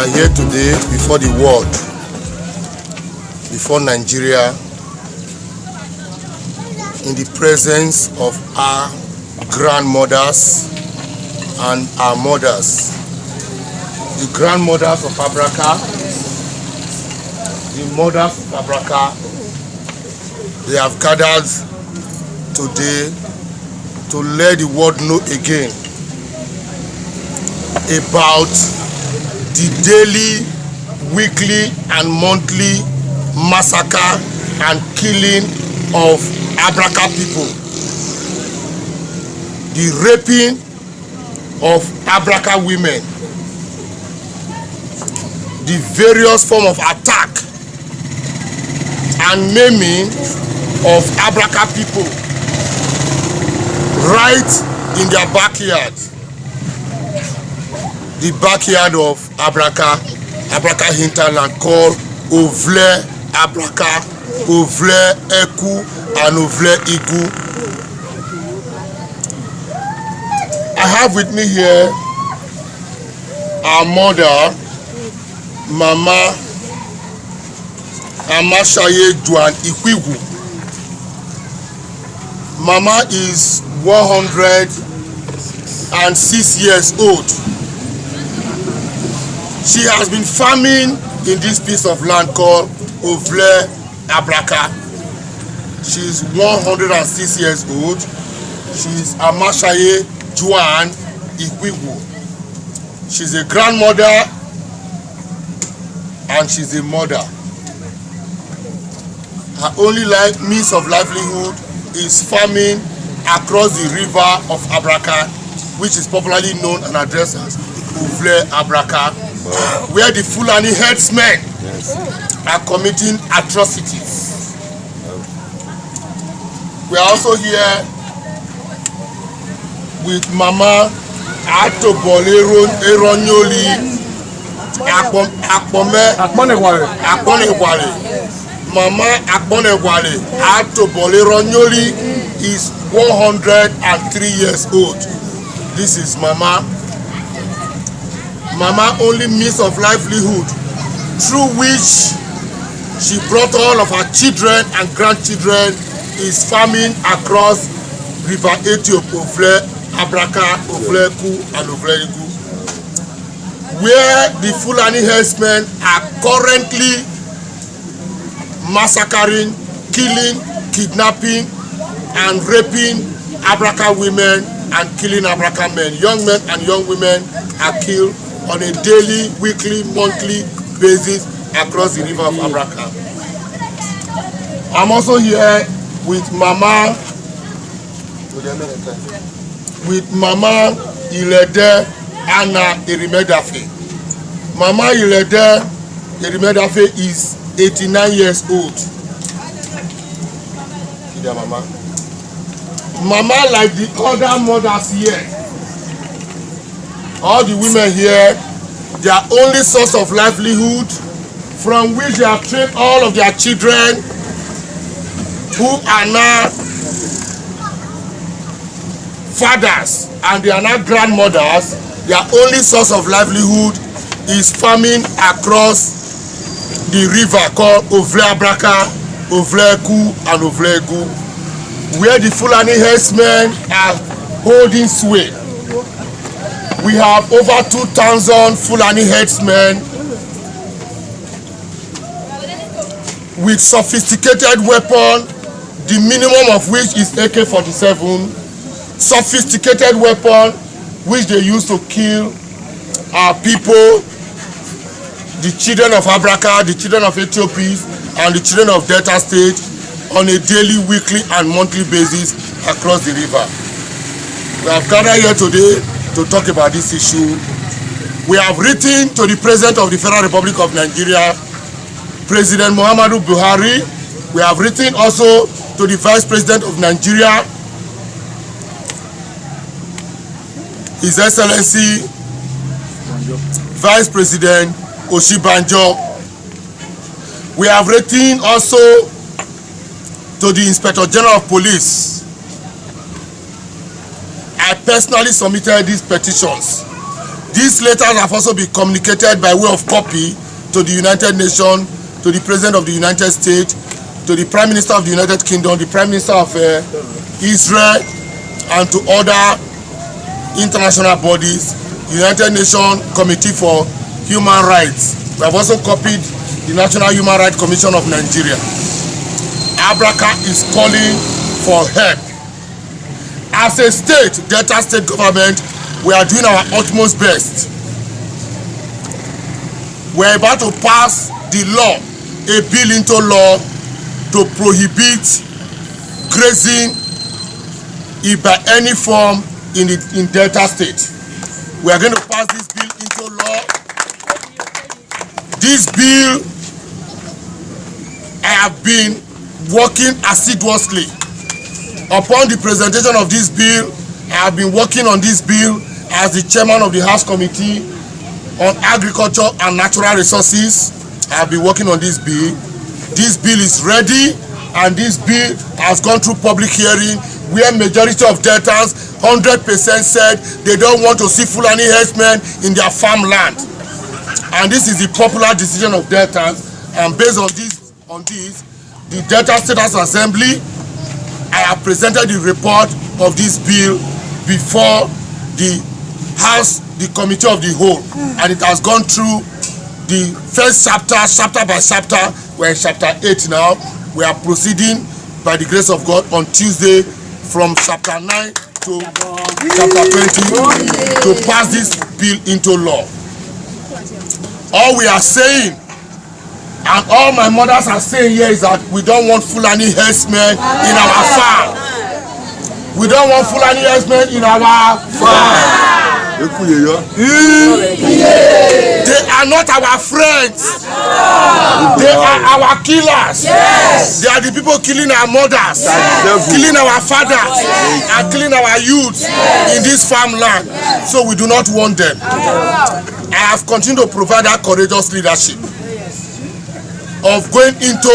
are here today before the world, before Nigeria, in the presence of our grandmothers and our mothers, the grandmothers of Abraka, the mothers of Abraka. They have gathered today to let the world know again about the daily, weekly and monthly massacre and killing of Abraka people, the raping of Abraka women, the various form of attack and maiming of Abraka people right in their backyard. The backyard of Abraka hinterland called Ovle Abraka, Ovle Eku and Ovle Igu. I have with me here our mother, Mama Amashaye Juan Ikwigu. Mama is 106 years old. She has been farming in this piece of land called Ovle Abraka. She is 106 years old. She is Amashaye Juan Ikwigu. She's a grandmother and she's a mother. Her only means of livelihood is farming across the river of Abraka, which is popularly known and addressed as Ovle Abraka, where the Fulani herdsmen are committing atrocities. We are also here with Mama Atobolero Eronyoli Akponewale. Mama Akponewale Atobolero Nyoli is 103 years old. This is Mama. Mama only means of livelihood through which she brought all of her children and grandchildren is farming across River Ethiopia, Ovle Abraka, Ovle Eku and Ovle Igu, where the Fulani herdsmen are currently massacring, killing, kidnapping and raping Abraka women and killing Abraka men. Young men and young women are killed on a daily, weekly, monthly basis across the river of Abraka. I'm also here with Mama Ilede Anna Erimedafe. Mama Ilede Erimedafe is 89 years old. Mama, like the other mothers here, all the women here, their only source of livelihood from which they have trained all of their children who are now fathers and they are now grandmothers, their only source of livelihood is farming across the river called Ovle Abraka, Ovle Eku and Ovle Igu, where the Fulani herdsmen are holding sway. We have over 2,000 Fulani herdsmen with sophisticated weapons, the minimum of which is AK-47, sophisticated weapon which they use to kill our people, the children of Abraka, the children of Ethiopia, and the children of Delta State on a daily, weekly, and monthly basis across the river. We have gathered here today to talk about this issue. We have written to the President of the Federal Republic of Nigeria, President Muhammadu Buhari. We have written also to the Vice President of Nigeria, His Excellency Vice President Oshibanjo. We have written also to the Inspector General of Police. I personally submitted these petitions These letters have also been communicated by way of copy to the United Nations, to the President of the United States, to the Prime Minister of the United Kingdom, the Prime Minister of Israel, and to other international bodies, United Nations Committee for Human Rights. We have also copied the National Human Rights Commission of Nigeria. Abraka is calling for help. As a state, Delta State government, we are doing our utmost best. We are about to pass the law, a bill into law to prohibit grazing by any form in Delta State. We are going to pass this bill into law. This bill, I have been working assiduously upon the presentation of this bill. I have been working on this bill as the chairman of the House Committee on Agriculture and Natural Resources. I have been working on this bill. This bill is ready, and this bill has gone through public hearing where majority of Deltans 100% said they don't want to see Fulani herdsmen in their farmland. And this is the popular decision of Deltans, and based on this, the Delta State House Assembly, I have presented the report of this bill before the House, the Committee of the Whole, and it has gone through the first chapter by chapter. We're in chapter 8 now. We are proceeding by the grace of God on Tuesday from chapter 9 to chapter 20 to pass this bill into law. All we are saying, and all my mothers are saying here, is that we don't want Fulani herdsmen in our farm. We don't want Fulani herdsmen in our farm. They are not our friends. They are our killers. They are the people killing our mothers, killing our fathers, and killing our youths in this farmland. So we do not want them. I have continued to provide that courageous leadership of going into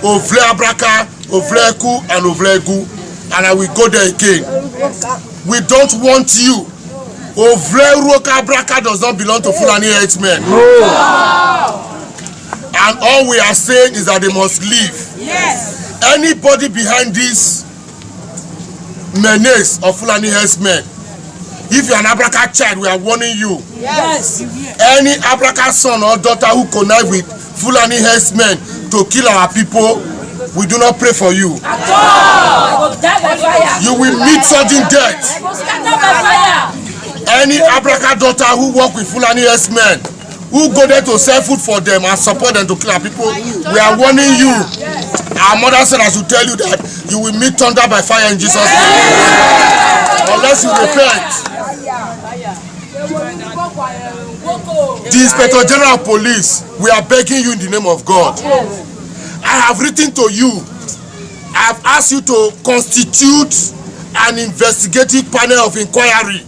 Ovle Abraka, Ovle Eku, and Ovle Egu, and I will go there again. We don't want you. Ovle Roka Abraka does not belong to Fulani herdsmen. And all we are saying is that they must leave. Yes. Anybody behind this menace of Fulani herdsmen, if you're an Abraka child, we are warning you. Yes. Any Abraka son or daughter who connive with Fulani herdsmen to kill our people, we do not pray for you. You will meet sudden death. Any Abraka daughter who work with Fulani herdsmen, who go there to sell food for them and support them to kill our people, we are warning you. Our mother said I should tell you that you will meet thunder by fire in Jesus' name. Unless you repent. The Inspector General of Police, we are begging you in the name of God. I have written to you. I have asked you to constitute an investigative panel of inquiry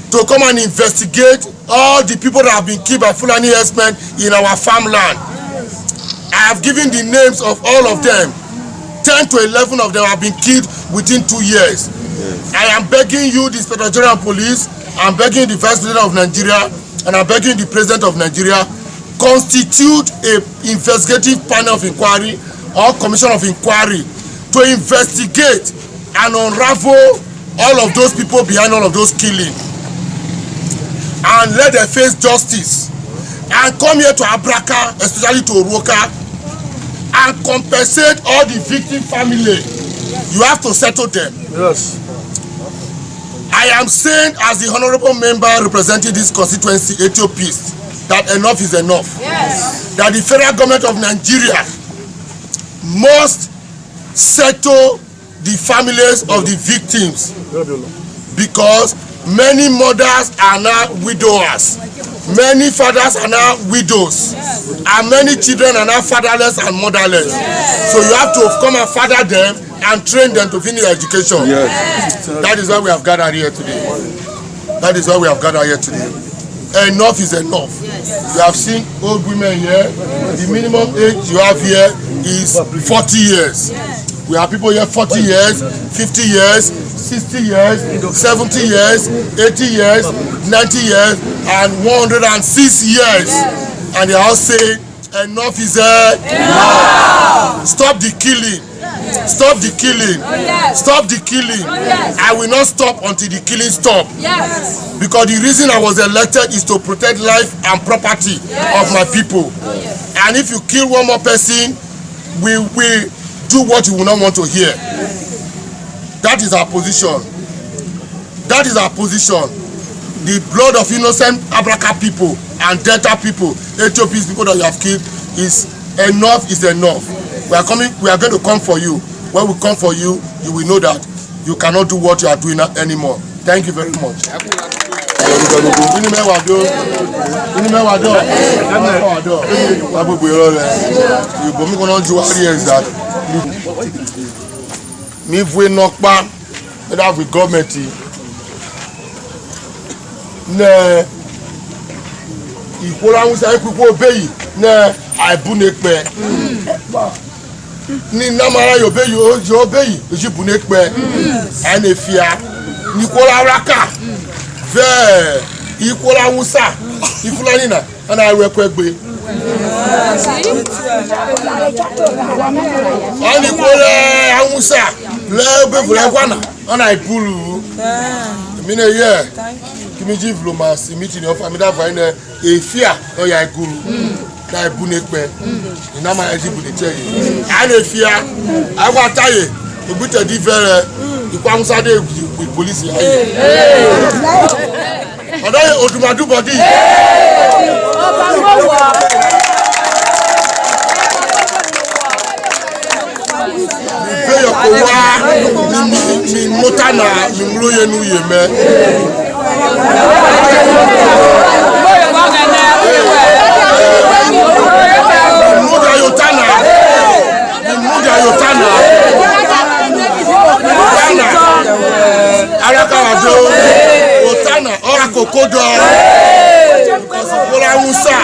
to come and investigate all the people that have been killed by Fulani herdsmen in our farmland. I have given the names of all of them. 10 to 11 of them have been killed within 2 years. I am begging you, the Inspector General of Police, I'm begging the Vice President of Nigeria, and I'm begging the President of Nigeria, constitute an investigative panel of inquiry or commission of inquiry to investigate and unravel all of those people behind all of those killings, and let them face justice, and come here to Abraka, especially to Oroka, and compensate all the victim family. You have to settle them. Yes. I am saying, as the honorable member representing this constituency, Ethiopians, that enough is enough. Yes. That the federal government of Nigeria must settle the families of the victims, because many mothers are now widowers, many fathers are now widows, and many children are now fatherless and motherless. So you have to come and father them and train them to finish education. That is why we have gathered here today. That is why we have gathered here today. Enough is enough. You have seen old women here. The minimum age you have here is 40 years. We have people here 40 years, 50 years, 60 years, 70 years, 80 years, 90 years, and 106 years. And they all say, enough is enough. Stop the killing. Stop the killing. Stop the killing. I will not stop until the killing stop. Because the reason I was elected is to protect life and property of my people. And if you kill one more person, we will do what you will not want to hear. That is our position. That is our position. The blood of innocent Abraka people and Delta people, Ethiopian people that you have killed, is enough. We are going to come for you. When we come for you, you will know that you cannot do what you are doing anymore. Thank you very much. Me voulez non pas avec le government ne il faut la vous savez pour obéir ne aibunekpe ni namara yo obéir je bunekpe ene fia ni ko la raka ve iko la wusa ifulani na ana rekwe ani ko le awusa le be vule kwana ana ipulu mine ye kimi diplomacy meeting of amida vaine efia o ya iguru na ibunekpe ina ma ejibu de cheye ana efia agwa taye ogbute di vere ipo awusa de with police aye odaye odumadu body ni motana ni mloye nu yeme muda yotana araka wajo otana ora kokodo ola musa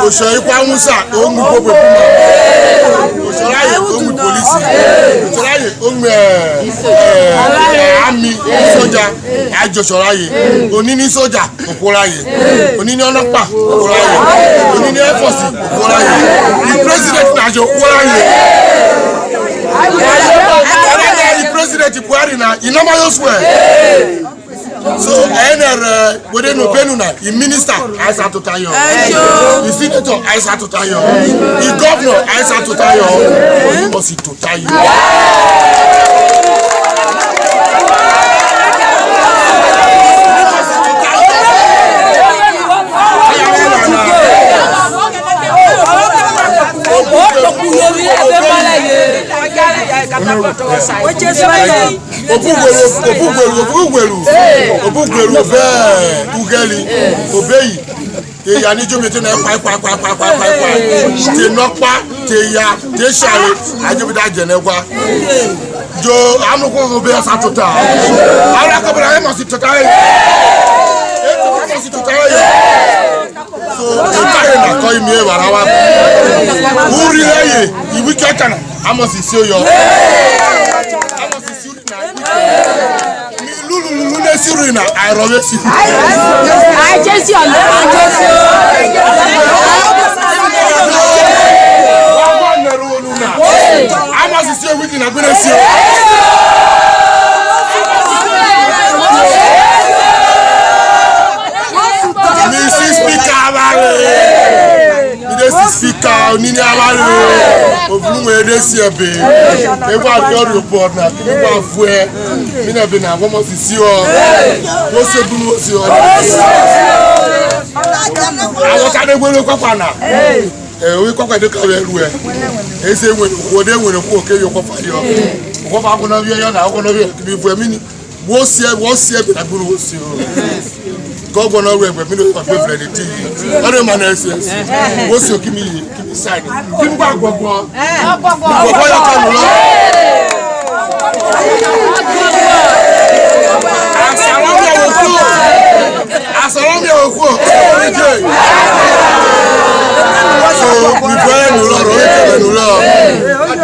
oso ipa musa o mu popo kuma osolaye o mu police osolaye o mu army soja ajosolaye onini soja okolaye onini olopa okolaye onini air force okolaye the president na jo okolaye the president Buhari na inama yoswe. So, whether no penuna, the minister, I start to tell you. The senator, I start to tell you. The governor, I start to tell you. You must to tell you. Opugwelu ve ugeli obeyi e ya ni jomete na pa te nokpa te ya te share ajobida jenegwa jo amoko obe asatota ara kabra e mo si tota e to mo si tota e so e na ko imi e warawa uri leye I wicked kana amo si si yo Surina, I robe si. I just on I must see a week in a good Mrs. Speaker, Nini Avalo, of whom they see a baby. They want your report now. People are Mina Bina, what must you see? What's your blue? I want to go to Kapana. We come to the career. They say, when they will walk your company. What I'm going to be on, I'm going to be for a minute. What's here, but I'm going to see you. God will not remember me to pay for the TV. Other man else, what's your give me sign? Give me back, Bobo. So, we pray,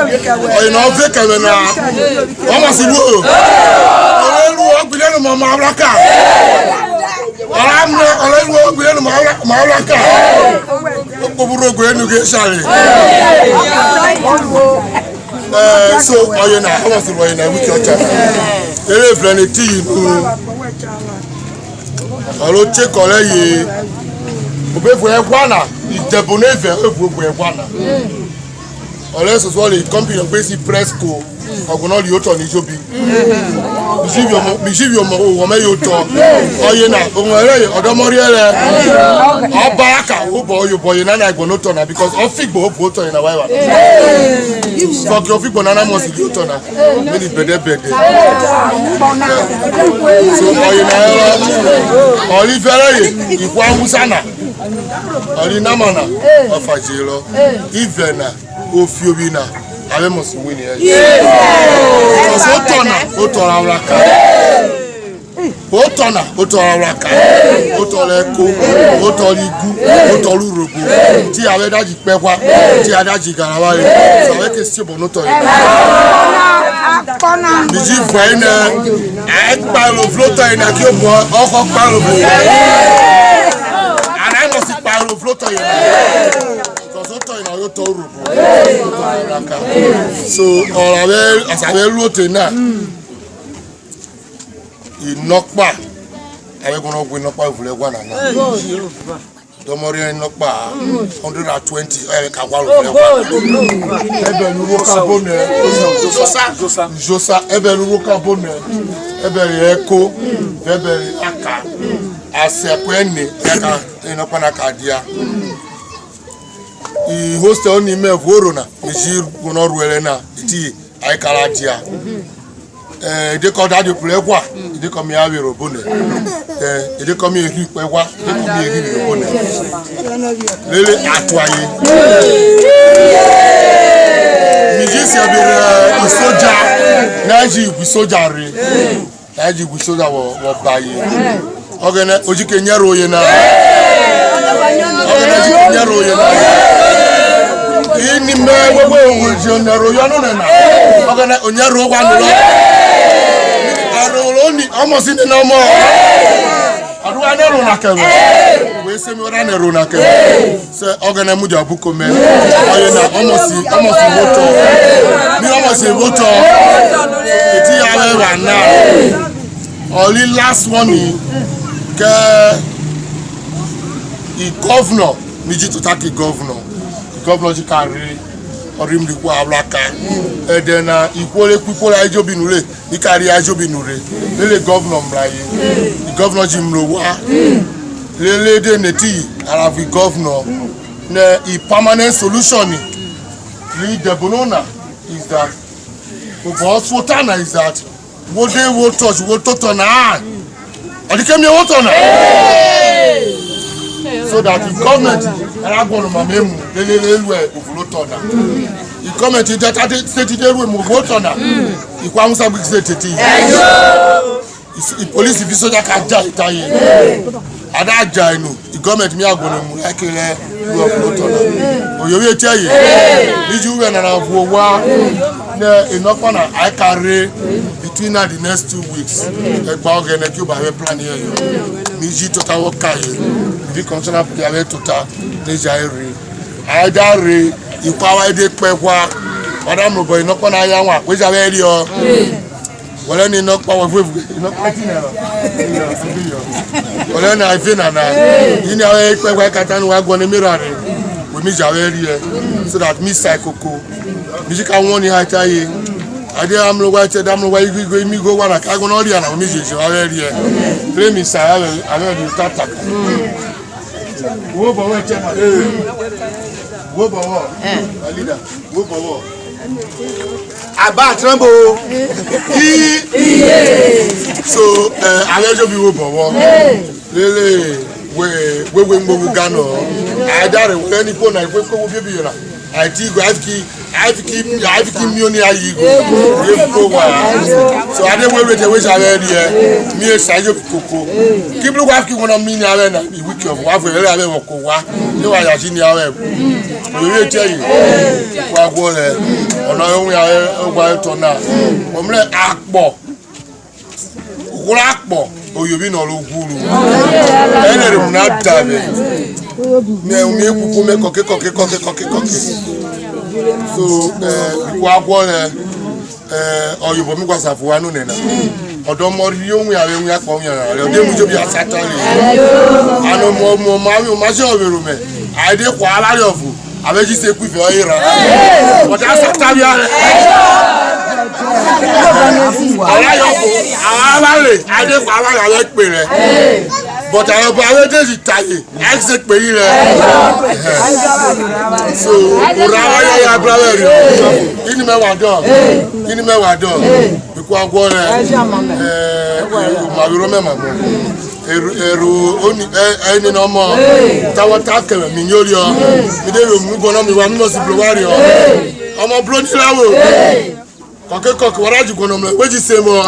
oye na ofeke we na o ma si wo olelu ogbile no mama abraka olelu ogbile no mama abraka okoburo go enu ge sare so oye na o ma si wo na wiki ocha ere planeti nu alo che kole ye obefu egwana ideboneve efu egwana unless as well the company of basic presco ogunno li oto ni jobi bishivio mo wo me yo to oye na ohun ere odomori ere obaka obo yo boy na igbono to na because ofigbo obo to na waiwa so ki ofigbo na mo si yo to na me ni bede so oye na oli fere ikwa musana oli na mana ofajelo ivena ofiobina ale must win here. Because otora uraka. Otora uraka. Otora eko, otora igu, otora urogo. Ti ave daji pewa, ti adaji garawa re. So ave ke si bono to re. Biji fine pa lo floater ina ki obo oko pa lo floater. And I must pa lo floater ina. So as I wrote now, inokpa awe gonna go inokpa vule gwana na domori inokpa 120 ka kwa ebe nu woka bone josa ebe nu woka bone ebe eko ebe aka asekwene aka inokpa na kadia I hostel ni me vorona mijir gono ruele na ti ai kala dia de ko da de play kwa de ko mi awe robone de ko mi eri pe kwa de ko mi eri robone lele atwaye mijir si abere isoja naji bu soja re naji bu soja wo baye ogene ojike nyaro ye na ogene ojike nyaro ye na ini me wewe onjero yanu na ogana onyero wa nulo arolo ni almost in no more aduwa na ro na kewe we se mi ora na ro na kewe se ogana mu jabu ko me oye na almost moto mi almost moto eti ya we na only last one ke the governor miji to take governor governor ji carry orimri kwa ablaka then ikwole kwikwola ajobinure ni carry ajobinure lele governor mraye the governor ji mrowa lele de neti aravi governor na a permanent solution ni the bonona is that because wotana is that what they will touch what to na odikemi woto na so that the government aragbonu mamemu lelelelwe ovulotona the government that state dey we ovulotona ikwa musa big state ti the police fi soja ka ja itaye ada ja inu the government mi agbonu mu akere ovulotona oyowe tiye biju we na na wa na enough na I carry between the next 2 weeks egba ogene ki o ba we plan here miji total work the constitutional prayer total Nigeria either re ipawa ide pekwa oda mo boy no pona ya wa we jawe ri o wole ni no pa wo fufu no pati na wole na ife na ni awe pekwa katanu wa gbo ni mirror re we mi jawe ri e so that me psychoko mi ka won ni hataye ade amlo wa che damlo wa igo mi go wa na ka go no ri ana mi jeje wa ri e play me say ave di tata wo bowo chema wo bowo leader wo bowo aba trambo so alejo bi wo bowo lele we ngbogu gano adare we ni pona ipe ko wo bi ra ati go afki I have to keep me on here. You go. So I don't wait which I read here. Me a side of cocoa. Keep the wife one of me now and be weak of wife. You are a senior. We will tell you. What was it? On our own, I to now. Omle akbo. Akbo. Oh, you been all over. And not damn. Me so or you bomi kwasa fo anu nena odomori yo nwe awe nwe akpo yan re de mu jo bi asatari anu mo ma se oberu me ade kwa alare ofu abeji se ku fi oyira o da asatari are alayo alare ade kwa alare awe pe re but I have already retired. Exit pay so Uraya brother. In me wado. Because my remember. Only any no more. Tower take me nyorio. Me dey mu gona me wa me must blow warrior. Omo blow ni lawo. Kokeko waraji gona me. We ji say mo.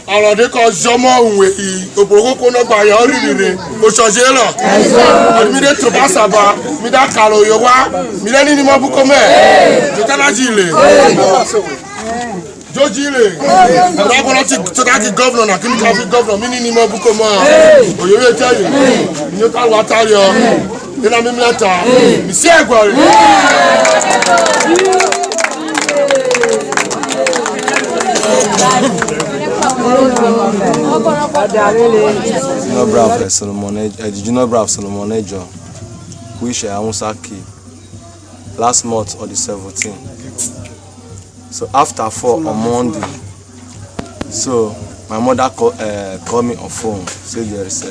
Alors dès que jamais au Bogoko no ba ya orire o choje lo o mi de to ba saba mi da kalo yo wa mi le ni mo bu ko me to tala jile jojile ra ko ti to da ki governor na kini ka fi governor mi ni mo bu ko mo o yo re tell you ni ka wa tari o ina mi mleta mi se egwore Junior Bravo Solomon Ejo, which I Saki last month on the 17th. So after 4 on Monday, so my mother called me on phone, said there is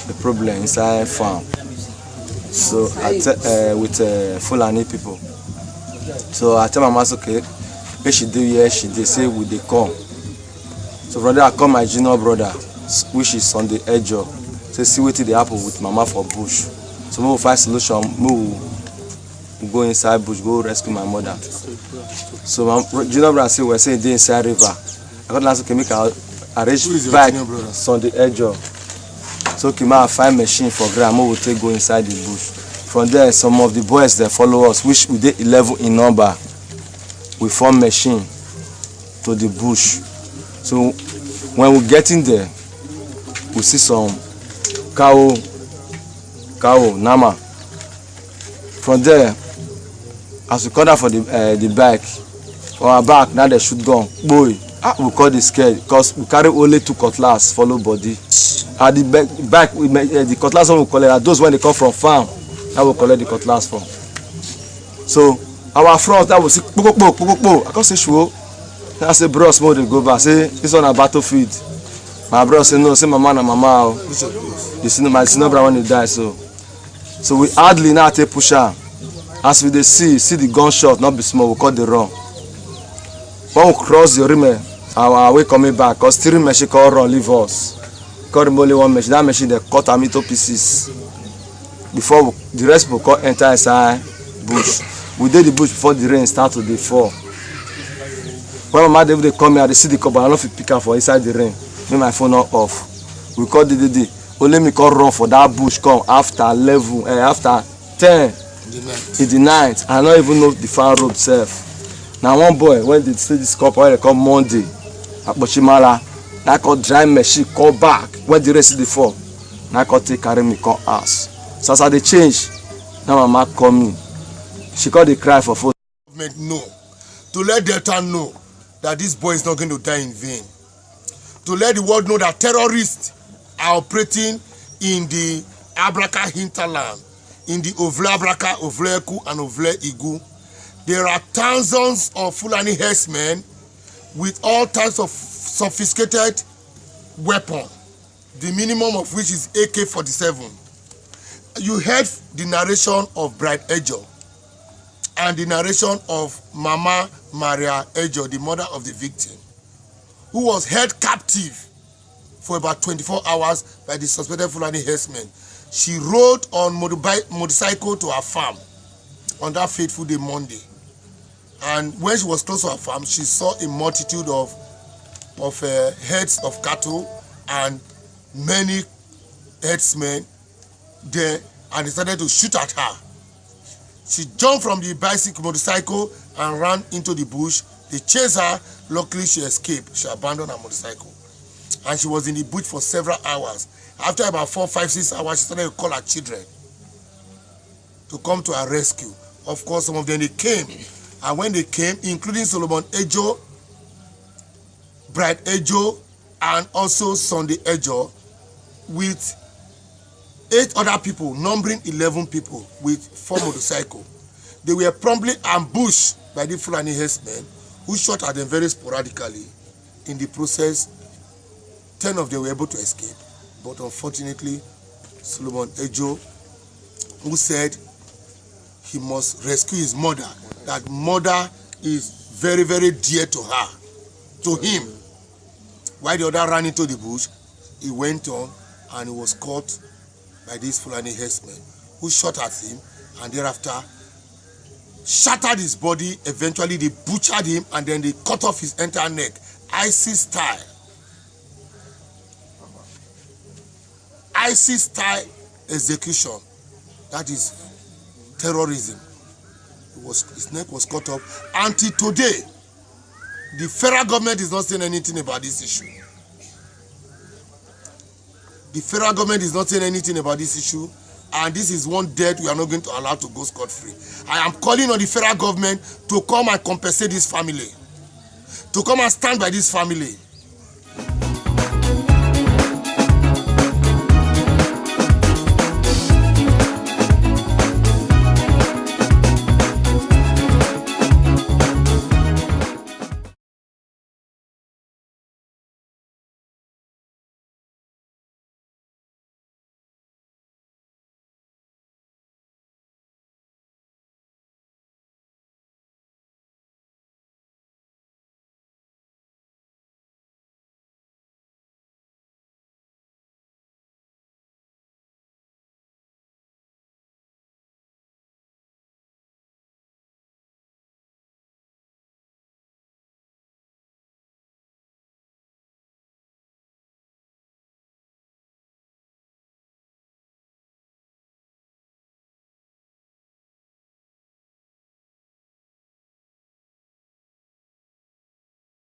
a problem inside farm. So with Fulani people. So I tell my mother, okay, she did, yeah, she did say would they come. So from there I call my junior brother, which is on the edge of, say see what they happen with mama for bush. So we will find solution, we will go inside bush, go rescue my mother. So my junior brother say we're saying they inside river. I got last make arrange bike on the edge of. So Kima find machine for ground, we will take go inside the bush. From there some of the boys that follow us, which we did 11 in number. We form machine to the bush. So when we get in there, we see some cow, nama. From there, as we come down for the bike, on our back, now they shoot gun. Boy, we call the scared because we carry only 2 cutlass, follow body. At the back, the cutlass one we collect. Those when they come from farm, now we collect the cutlass from. So our front that was see I can't say sure. I say bros more they go back. Say this on a battlefield. My bro say no, say mama na mama. You see my senior brother when he die so we hardly now take pusher. As we they see the gunshot not be small, we call the run. When we cross the rim, our way coming back, cause 3 machine call run leave us. Call only 1 machine. That machine they cut am into pieces. Before the rest will call enter inside bush. We did the bush before the rain start to dey fall. When my mother they come here, they see the cup, but I don't fit pick up for inside the rain. Make my phone not off. We call the only me call run for that bush come after 11, after 10 in the night. I don't even know the farm road self. Now one boy when they see this cup, when they come Monday, at Bochimala, I call dry machine call back when the rest of the fall. Now I call take carry me call house. So as I they change, now my mama call me. She called the cry for food. No, to let Delta know that this boy is not going to die in vain. To let the world know that terrorists are operating in the Abraka hinterland, in the Ovle Abraka, Ovle Eku, and Ovle Igu. There are thousands of Fulani herdsmen with all types of sophisticated weapons, the minimum of which is AK-47. You heard the narration of Bride Ejo and the narration of Mama Maria Ejo, the mother of the victim, who was held captive for about 24 hours by the suspected Fulani herdsmen. She rode on motorcycle to her farm on that fateful day, Monday. And when she was close to her farm, she saw a multitude of heads of cattle and many herdsmen there, and they started to shoot at her. She jumped from the motorcycle and ran into the bush. They chased her. Luckily, she escaped. She abandoned her motorcycle. And she was in the bush for several hours. After about 4, 5, 6 hours, she started to call her children to come to her rescue. Of course, some of them, they came. And when they came, including Solomon Ejo, Bright Ejo, and also Sunday Ejo, with 8 other people, numbering 11 people with 4 motorcycles. They were promptly ambushed by the Fulani herdsmen, who shot at them very sporadically. In the process, 10 of them were able to escape. But unfortunately, Solomon Ejo, who said he must rescue his mother, that mother is very, very dear to her, to him. While the other ran into the bush, he went on and he was caught by these Fulani herdsmen, who shot at him and thereafter shattered his body. Eventually they butchered him and then they cut off his entire neck, ISIS style. ISIS style execution. That is terrorism. His neck was cut off. Until today, the federal government is not saying anything about this issue. The federal government is not saying anything about this issue, and this is one death we are not going to allow to go scot-free. I am calling on the federal government to come and compensate this family, to come and stand by this family.